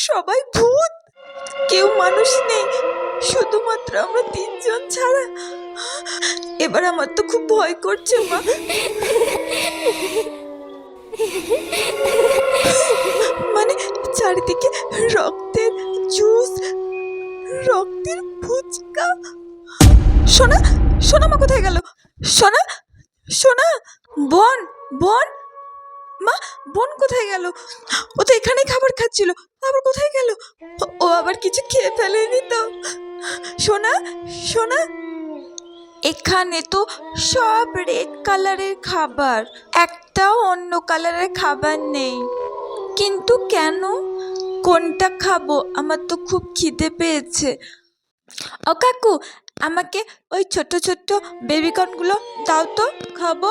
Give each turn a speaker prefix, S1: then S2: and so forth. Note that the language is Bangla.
S1: সবাই ভূত, কেউ মানুষ নেই, শুধুমাত্র আমরা তিনজন ছাড়া। এবার আমার তো খুব ভয় করছে মা। মানে চারিদিকে রক্তের জুস, রক্তের ফুচকা। সোনা, সোনা মা কোথায় গেল? সোনা, সোনা, বোন, বোন, মা, বোন কোথায় গেল? ও তো এখানেই খাবার খাচ্ছিল, আবার কোথায় গেল? ও আবার কিছু খেয়ে ফেলেনি তো? সোনা, সোনা, এখানে তো সব রেড কালারের খাবার, একটাও অন্য কালারের খাবার নেই। কিন্তু কেন? কোনটা খাবো? আমার তো খুব খিদে পেয়েছে। ও কাকু, আমাকে ওই ছোট ছোট বেবিকর্নগুলো দাও তো, খাবো।